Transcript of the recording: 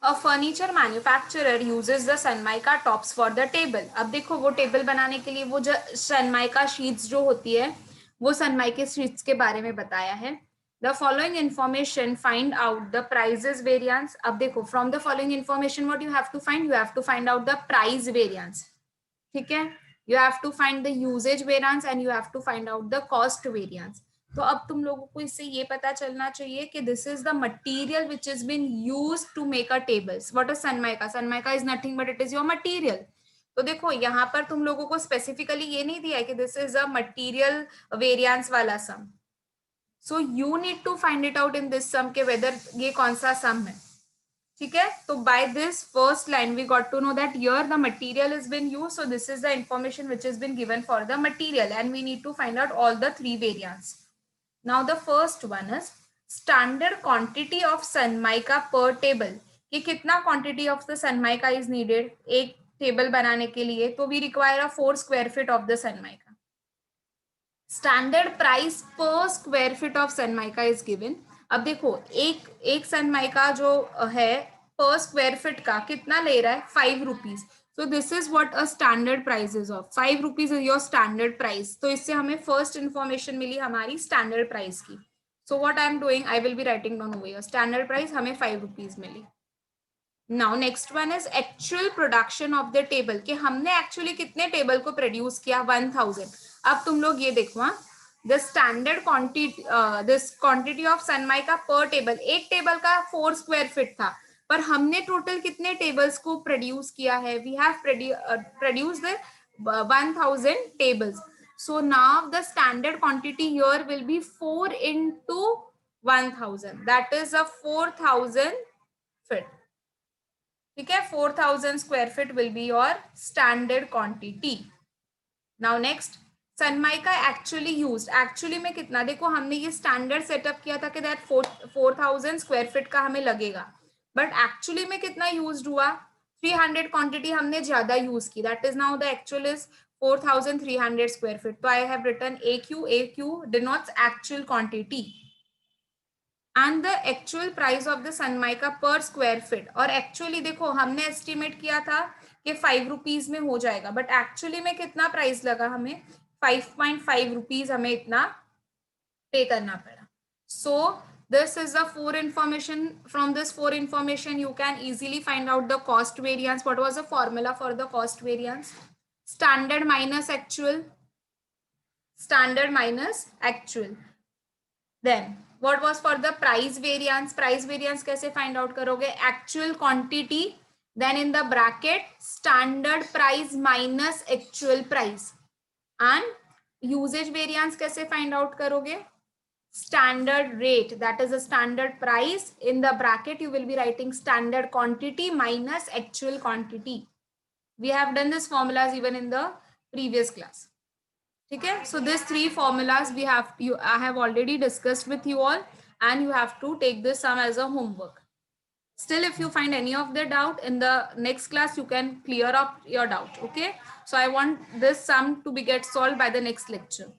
A furniture manufacturer uses the Sanmaika tops for the table. अब देखो वो table बनाने के लिए वो जो Sanmaika शीट्स जो होती है वो Sanmaika शीट्स के बारे में बताया है. The following information find out the prices variance. अब देखो from the following information what you have to find? You have to find out the price variance. ठीक है, you have to find the usage variance and you have to find out the cost variance. तो अब तुम लोगों को इससे ये पता चलना चाहिए कि this is the material which is been use to make a tables. What is Sunmica? Sunmica is nothing but it is your material. तो देखो यहाँ पर तुम लोगों को स्पेसिफिकली ये नहीं दिया है कि this is a material variance वाला sum. So you need to find it out in this sum के वेदर ये कौन सा सम है. ठीक है, तो by this first line we got to know that here the material is been used. So this is the information which is been given for the material and we need to find out all the three variants. Now the first one is standard quantity of Sanmaika per table. कि कितना quantity of the Sanmaika is needed एक table बनाने के लिए. तो we require a 4 square feet of the Sanmaika. Standard price per square feet of Sanmaika is given. अब देखो एक Sanmaika जो है per square feet का कितना ले रहा है 5 rupees. So this is what a standard price is of. 5 rupees is your standard price. तो इससे हमें first information मिली हमारी standard price की. So what I am doing, I will be writing down over here. Standard price हमें 5 rupees milli. Now next one is actual production of the table. कि हमने actually कितने table को produce किया 1000. अब तुम लोग ये देखो हाँ. The standard quantity, this quantity of Sanmaika per table. एक table का 4 square feet था. पर हमने टोटल कितने टेबल्स को प्रोड्यूस किया है. We have produced 1000 tables. So now the standard quantity here will be 4 into 1000. That is a 4000 feet. ठीक है, 4000 square feet will be your standard quantity. Now next Sunmica actually used. Actually में कितना, देखो हमने ये स्टैंडर्ड सेटअप किया था कि दैट 4000 स्क्वायर फीट का हमें लगेगा. बट एक्चुअली में कितना यूज हुआ 300 क्वांटिटी हमने ज्यादा यूज की. That is now the actual is 4300 square feet. तो I have written AQ denotes actual quantity and the actual price of the Sunmica per square feet. और एक्चुअली देखो हमने एस्टिमेट किया था कि 5 रुपीज में हो जाएगा. बट एक्चुअली में कितना प्राइस लगा हमें 5.5 रुपीज हमें इतना पे करना पड़ा. सो this is the 4 information. From this 4 information you can easily find out the cost variance. What was the formula for the cost variance? Standard minus actual. Standard minus actual. Then what was for the price variance? Price variance कैसे find out करोगे? Actual quantity, then in the bracket standard price minus actual price. And usage variance कैसे find out करोगे? Standard rate, that is a standard price. In the bracket you will be writing standard quantity minus actual quantity. We have done this formulas even in the previous class. Okay, so these 3 formulas I have already discussed with you all, and you have to take this sum as a homework. Still, if you find any of the doubt in the next class, you can clear up your doubt. Okay, so I want this sum to be get solved by the next lecture.